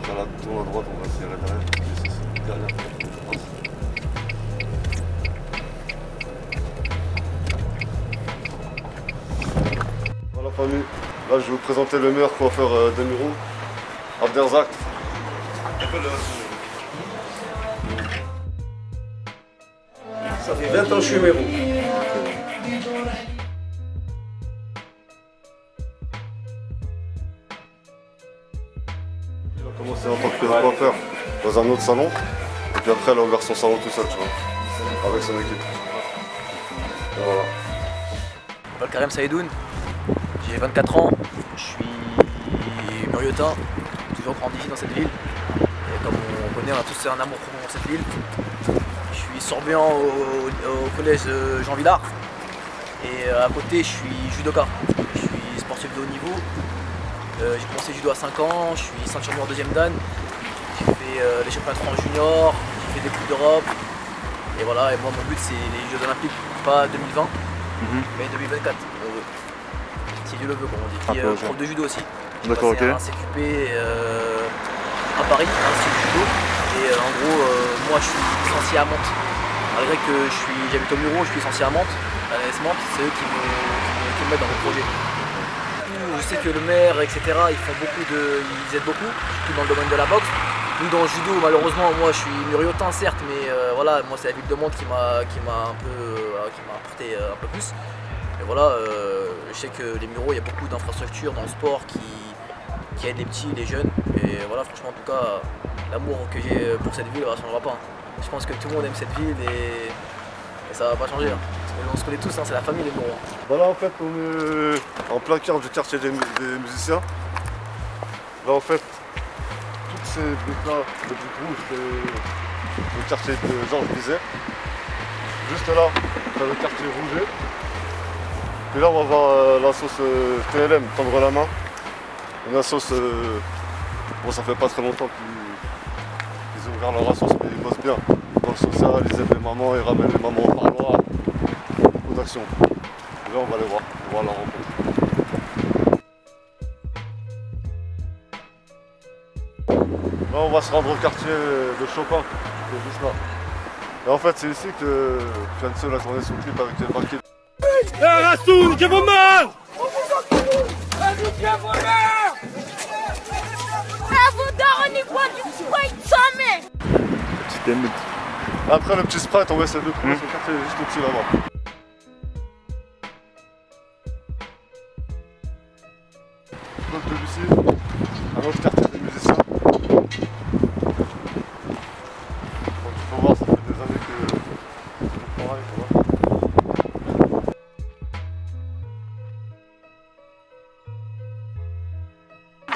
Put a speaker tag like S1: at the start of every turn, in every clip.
S1: Ça la tourne à droite, on va serrer derrière. Voilà famille, là je vais vous présenter le meilleur coiffeur d'Emiro, Abderzak.
S2: Ça fait 20 ans que je suis Emiro.
S1: Il a commencé en tant que coiffeur dans un autre salon, et puis après il a ouvert son salon tout seul, tu vois, avec son équipe. Et voilà.
S3: Je m'appelle Karim Saïdoun, j'ai 24 ans, je suis muriotain, toujours grandi dans cette ville. Et comme on connaît, on a tous un amour pour cette ville. Je suis sorbéen au collège Jean Villard. Et à côté, je suis judoka. Je suis sportif de haut niveau. J'ai commencé le judo à 5 ans, je suis ceinture noire deuxième dan. J'ai fait les championnats de France junior, j'ai fait des coupes d'Europe. Et voilà, et moi mon but c'est les Jeux Olympiques, pas 2020, mais 2024. Si Dieu le veut, comme on dit. Puis prof de judo aussi.
S4: D'accord, ok.
S3: Un CQP à Paris, un institut de judo. Et en gros, moi je suis licencié à Mantes. Malgré que j'habite au Muro, je suis licencié à Mantes, à l'AS Mantes, c'est eux qui me mettent dans le projet. Je sais que le maire, etc., ils aident beaucoup, surtout dans le domaine de la boxe. Nous dans le judo, malheureusement, moi je suis muriotain certes, mais voilà, moi c'est la ville de Mantes qui m'a apporté un peu plus. Mais voilà, je sais que les Mureaux, il y a beaucoup d'infrastructures dans le sport qui aident les petits, les jeunes. Et voilà, franchement, en tout cas, l'amour que j'ai pour cette ville, ça ne changera pas. Je pense que tout le monde aime cette ville et ça va pas changer. On se connaît tous, c'est la famille les Mureaux.
S1: Voilà en fait on est en plein cœur du quartier des musiciens. Là en fait, toutes ces briques-là, le briques rouge, c'est le quartier de Georges Bizet. Juste là, t'as le quartier Rouget. Puis là on va voir la sauce TLM, tendre la main. Une sauce, bon ça fait pas très longtemps qu'ils ont ouvert leur sauce, mais ils bossent bien. Dans le social, ils aident les mamans, ils ramènent les mamans au parloir. Beaucoup d'actions. Et là on va les voir, on va la rencontrer. Là on va se rendre au quartier de Chopin, qui est juste là. Et en fait c'est ici que Fianso a tourné son clip avec les paquets.
S2: Eh Rassoul, j'ai vos mains!
S1: Après le petit sprite, on va essayer de trouver son quartier juste au-dessus là-bas. Donc de Lucie, un autre quartier des musiciens. Donc il faut voir, ça fait des années que je travaille, tu vois.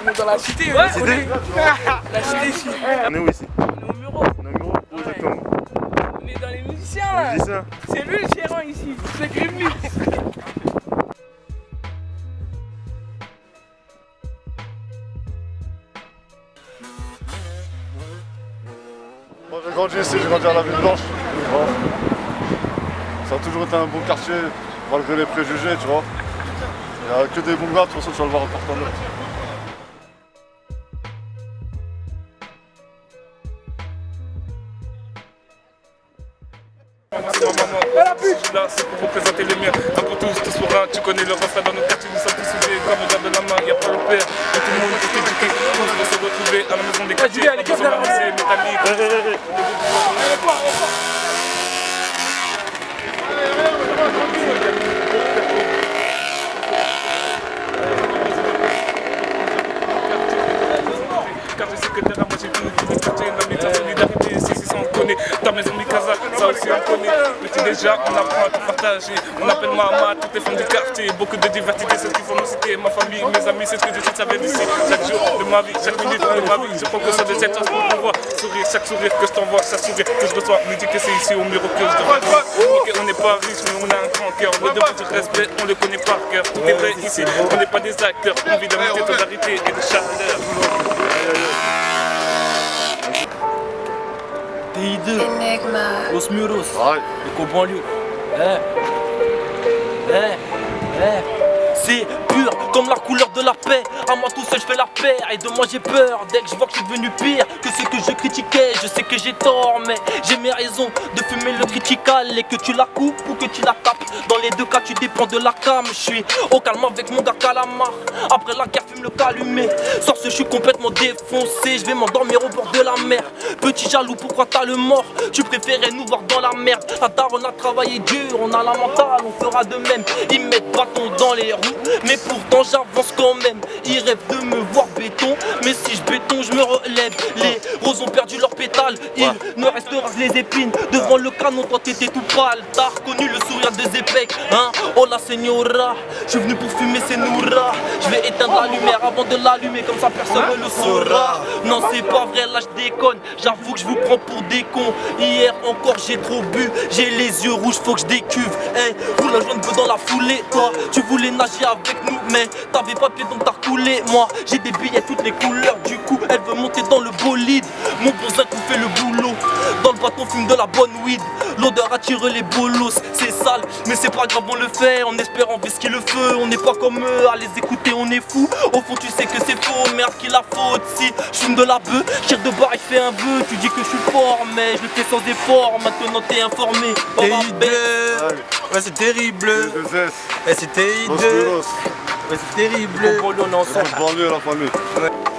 S5: On est dans la cité, la cité ici.
S4: On est où ici?
S5: On est au Muro.
S4: On est au Muro? Où exactement?
S5: On est dans les musiciens là.
S4: Musicien?
S5: C'est lui le gérant ici. C'est Gremlin.
S1: Moi j'ai grandi ici, j'ai grandi à la Ville Blanche. Ça a toujours été un bon quartier, malgré les préjugés, tu vois. Il n'y a que des bons gars, de toute façon tu vas le voir en partant là.
S6: Là, c'est pour représenter le mien. Un pour tous pour un. Tu connais le refrain dans nos quartiers. Nous sommes tous soudés comme le gars de la main. Y'a pas le père. Et tout le monde est éduqué. Tous vont se retrouver à la maison des quartiers. Pas besoin d'avancer, métallique. Car je sais que derrière moi j'ai tout les quartiers. La solidarité, c'est si on connaît. Ta maison Mikasa, ça aussi on connaît. Petit déjà, on apprend à tout partager. On appelle Mama, toutes les femmes du quartier. Beaucoup de diversité, c'est ce qu'il faut nous citer. Ma famille, mes amis, c'est ce que je sais, ça vient d'ici. Chaque jour de ma vie, chaque minute de ma vie. Je prends que ça de cette chance pour pouvoir sourire. Chaque sourire que je t'envoie, chaque sourire que je reçois me dit que c'est ici au Muro que je devrais vivre. Ok, on n'est pas riche, mais on a un grand cœur. Le devoir du respect, on le connaît par cœur. Tout est vrai ici, on n'est pas des acteurs. On vit d'amitié, de solidarité et de chaleur.
S3: TI2, Los Muros,
S1: Ouais.
S3: Éco-banlieue. C'est pur comme la couleur de de la paix. À moi tout seul je fais la paix. Et de moi j'ai peur dès que je vois que je suis devenu pire que ce que je critiquais. Je sais que j'ai tort mais j'ai mes raisons de fumer le critical. Et que tu la coupes ou que tu la tapes, dans les deux cas tu dépends de la cam. Je suis au calme avec mon gars Calamar. Après la guerre fume le calumet. Sans ce je suis complètement défoncé. Je vais m'endormir au bord de la mer. Petit jaloux pourquoi t'as le mort? Tu préférais nous voir dans la merde. La daronne a travaillé dur, on a la mentale, on fera de même. Ils mettent bâton dans les roues, mais pourtant j'avance quand même. Ils rêvent de me voir béton, mais si je béton je me relève. Les roses ont perdu leurs pétales, il ne restera que les épines. Devant le canon toi t'étais tout pâle. T'as reconnu le sourire de Zepek, hein? Oh la señora, je suis venu pour fumer ces nourras. Je vais éteindre la lumière avant de l'allumer, comme ça personne ne le saura. Non c'est pas vrai, là je déconne, j'avoue que je vous prends pour des cons. Hier encore j'ai trop bu, j'ai les yeux rouges, faut que je décuve. Hey, roule un joint de dans la foulée. Toi, tu voulais nager avec nous, mais t'avais pas pied donc t'as coulé. Moi, j'ai des billets toutes les couleurs. Du coup, elle veut monter dans le bolide. Mon bonzin qui fait le boulot. Dans le bâton fume de la bonne weed. L'odeur attire les bolos. C'est sale, mais c'est pas grave, on le fait. En espérant visquer le feu. On n'est pas comme eux, à les écouter, on est fou. Au fond, tu sais que c'est faux. Merde, qui la faute si je fume de la bœuf. Tire de barre et je fais un vœu. Tu dis que je suis fort, mais je le fais sans effort. Maintenant, t'es informé.
S2: Ouais, c'est terrible.
S1: Les S,
S2: Ouais, c'est terrible.
S1: Los Muros,
S2: Ouais, c'est terrible.
S3: On est ensemble.
S1: la banlieue, la famille.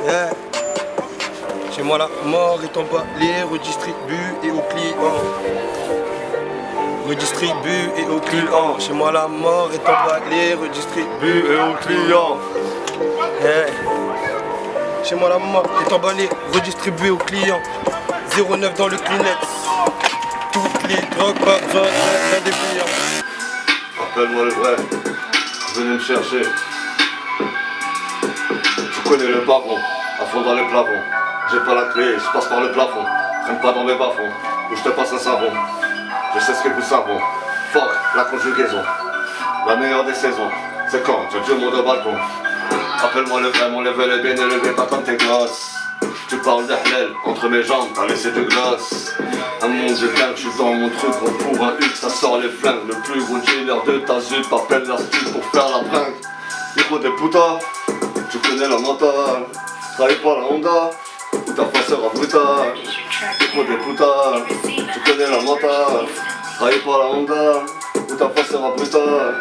S2: Ouais. Chez moi, la mort est emballée, redistribue et au client. Redistribue et au client. Chez moi, la mort est emballée, redistribue.
S1: Bu et au client.
S2: Ouais. Chez moi, la mort est emballée, redistribuée au client. 09 dans le Kleenex. Toutes les drogues, pas besoin d'un dépliant.
S1: Appelle-moi le vrai, venez me chercher. Tu connais le pavon, à fond dans les plafonds. J'ai pas la clé, je passe par le plafond. Traîne pas dans mes bas-fonds, ou je te passe un savon. Je sais ce que vous savons. Fuck la conjugaison. La meilleure des saisons, c'est quand je monte au balcon. Appelle-moi le vrai, mon level est bien élevé, pas comme tes gosses. Tu parles d'Ahlel, entre mes jambes, t'as laissé de gloss. Un monde de dingue, je suis dans mon truc, on pour un X, ça sort les flingues. Le plus gros dealer de ta zup appelle la style pour faire la bringue. Hijo de puta, tu connais la mentale. Travaille pas la Honda, ou ta face sera brutale. Hijo de puta, tu connais la mentale. Travaille pas la Honda, ou ta face sera brutale.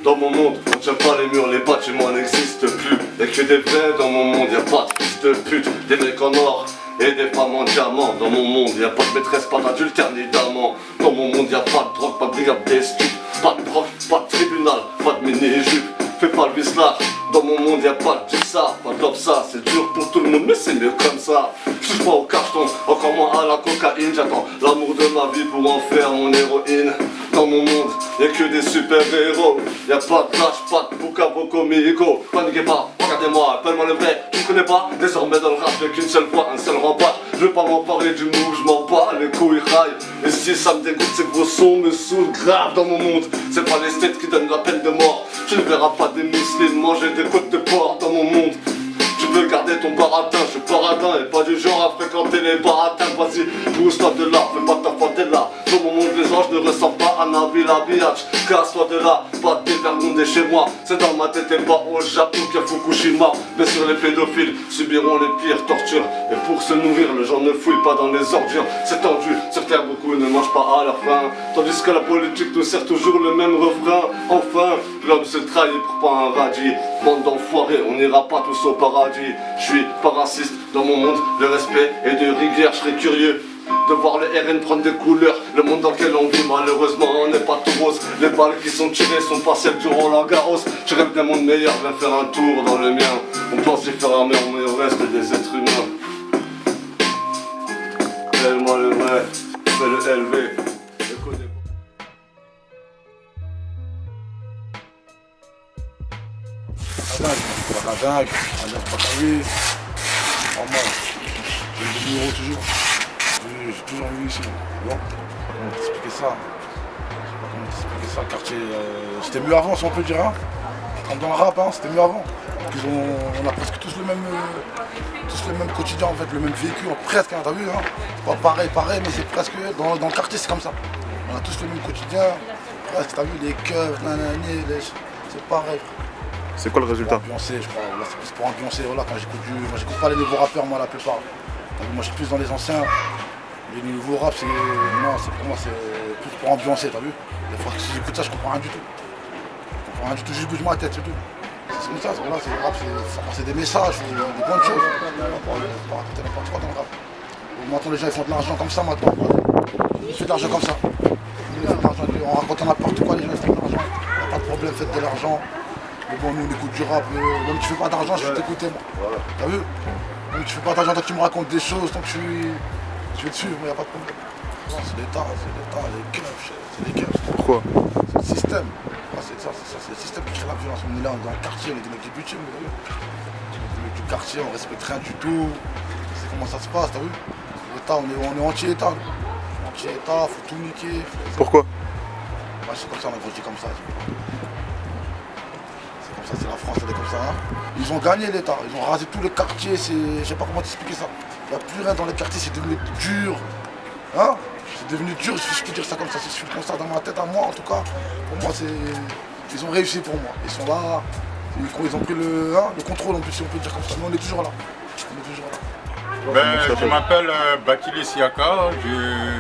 S1: Dans mon monde, on tient pas les murs, les bâtiments n'existent plus. Y'a que des vrais dans mon monde, y'a pas de fils de pute. Des mecs en or et des femmes en diamant. Dans mon monde, y'a pas de maîtresse, pas d'adultère ni d'amant. Dans mon monde, y'a pas de drogue, pas de brigade des stupes. Pas de drogue, pas de tribunal, pas de mini-jupe. Fais pas le vice-là, dans mon monde y'a pas de ça, pas de ça, c'est dur pour tout le monde mais c'est mieux comme ça. Je touche pas au carton, encore moins à la cocaïne. J'attends l'amour de ma vie pour en faire mon héroïne. Dans mon monde y'a que des super-héros. Y'a pas de lâche, pas de boucavo comico. Paniquez pas, regardez-moi, appelle-moi le vrai. Tu me connais pas, désormais dans le rap y'a qu'une seule fois, un seul rempart. Je veux pas m'en parler du move, je m'en bats les couilles rails. Et si ça me dégoûte c'est que vos sons me saoulent grave. Dans mon monde, c'est pas les têtes qui donnent la peine de mort. Tu ne verras pas des musulmans manger des côtes de porc dans mon monde. Tu veux garder ton baratin, je suis paradin et pas du genre à fréquenter les baratins. Vas-y, pousse-toi de là, fais pas ta fatella. Dans mon monde les anges ne ressemblent pas à Nabil Abiyach. Casse-toi de là, pas de dévergondé chez moi. C'est dans ma tête et pas au Japon qu'il y a Fukushima. Bien sûr les pédophiles subiront les pires tortures. Et pour se nourrir, le genre ne fouille pas dans les ordures. C'est tendu, sur terre beaucoup ne mangent pas à leur faim. Tandis que la politique nous sert toujours le même refrain. Enfin, l'homme se trahit pour pas un radis. Bande d'enfoirés, on n'ira pas tous au paradis. Je suis pas raciste, dans mon monde de respect et de rigueur. Je serais curieux de voir le RN prendre des couleurs. Le monde dans lequel on vit malheureusement on n'est pas tout rose. Les balles qui sont tirées sont pas celles du Roland Garros. Je rêve d'un monde meilleur, viens faire un tour dans le mien. On pense différemment mais on reste des êtres humains. Appelle-moi le vrai, fais le LV.
S7: Dingue, pas carré. En mal. J'ai 2 euros toujours. J'ai toujours vu ici. Bon, comment t'expliquer ça? Je sais pas comment t'expliquer ça. Le quartier, c'était mieux avant si on peut dire. Hein. Comme dans le rap, hein, c'était mieux avant. On a presque tous le même quotidien en fait, le même vécu, presque, hein, t'as vu hein. Pas pareil, mais c'est presque, dans le quartier c'est comme ça. On a tous le même quotidien, presque, t'as vu, les keufs, nanani, C'est pareil.
S4: C'est quoi le
S7: Pour
S4: résultat?
S7: ambiancer, je crois. Là, c'est plus pour ambiancer. Voilà, quand j'écoute moi, j'écoute pas les nouveaux rappeurs, moi, la plupart. Moi, je suis plus dans les anciens. Les nouveaux rap, c'est. Non, pour moi, c'est plus pour ambiancer, t'as vu? Des fois, si j'écoute ça, je comprends rien du tout. Je comprends rien du tout, juste bouge ma tête, c'est tout. C'est comme ça, voilà, c'est le rap, c'est des messages, des bonnes choses. Pas raconter n'importe quoi dans le rap. Maintenant, les gens, ils font de l'argent comme ça, maintenant. Ils font de l'argent comme ça. Ils font de l'argent, en racontant n'importe quoi, les gens, ils font de l'argent. Il n'y a pas de problème, faites de l'argent. Mais bon, nous, on écoute du rap. Même si tu fais pas d'argent, je vais t'écouter, moi. T'as vu? Même si tu fais pas d'argent, tant que tu me racontes des choses, tant que je vais te suivre, il n'y a pas de problème. Non, c'est l'État, les keufs, c'est les keufs.
S4: Pourquoi?
S7: C'est le système. C'est le système qui crée la violence. On est là, dans le quartier, on est des mecs qui butent, vous voyez. Les mecs du quartier, on respecte rien du tout. C'est comment ça se passe, t'as vu? L'État, on est anti-État. Anti-État, faut tout niquer.
S4: Pourquoi?
S7: Bah, c'est comme ça, on a grandi comme ça. C'est comme ça, c'est la France, elle est comme ça. Hein. Ils ont gagné l'État, ils ont rasé tous les quartiers, je sais pas comment t'expliquer ça. Il n'y a plus rien dans les quartiers, c'est devenu dur. Hein? C'est devenu dur, si je peux dire ça comme ça, si je suis comme ça dans ma tête, à moi en tout cas. Pour moi, ils ont réussi pour moi. Ils sont là, ils ont pris le contrôle, en plus, si on peut dire comme ça. Mais on est toujours là. On est toujours là.
S8: Je m'appelle Bakili Siaka,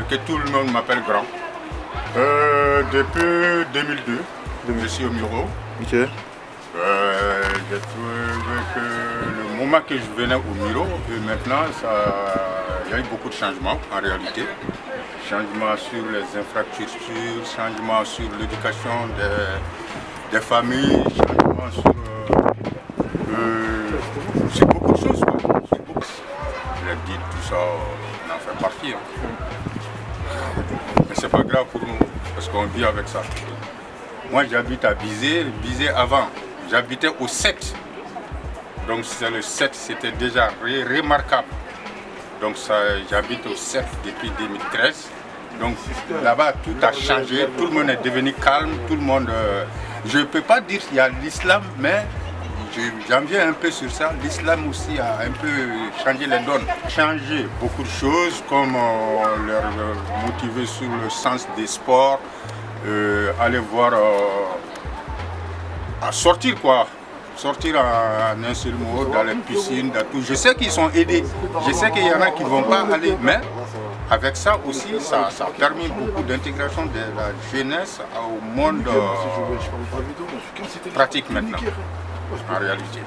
S8: que tout le monde m'appelle Grand. Depuis 2002, je suis au Miro.
S4: Ok.
S8: J'ai trouvé que le moment que je venais au Miro, et maintenant, il y a eu beaucoup de changements en réalité. Changements sur les infrastructures, changements sur l'éducation des familles, changements sur beaucoup de choses. Je dis tout ça, on en fait partie. Mais c'est pas grave pour nous, parce qu'on vit avec ça. Moi j'habite à Bizet, avant, j'habitais au 7. Donc c'est le 7, c'était déjà remarquable. Donc j'habite au 7 depuis 2013. Donc là-bas tout a changé, tout le monde est devenu calme, tout le monde... je ne peux pas dire qu'il y a l'islam, mais j'en viens un peu sur ça. L'islam aussi a un peu changé les donnes. Changé beaucoup de choses, comme leur motiver sur le sens des sports, aller voir, à sortir quoi. Sortir en un seul mot, dans les piscines, dans tout. Je sais qu'ils sont aidés, je sais qu'il y en a qui ne vont pas aller, mais avec ça aussi, ça a permis beaucoup d'intégration de la jeunesse au monde pratique maintenant, en réalité.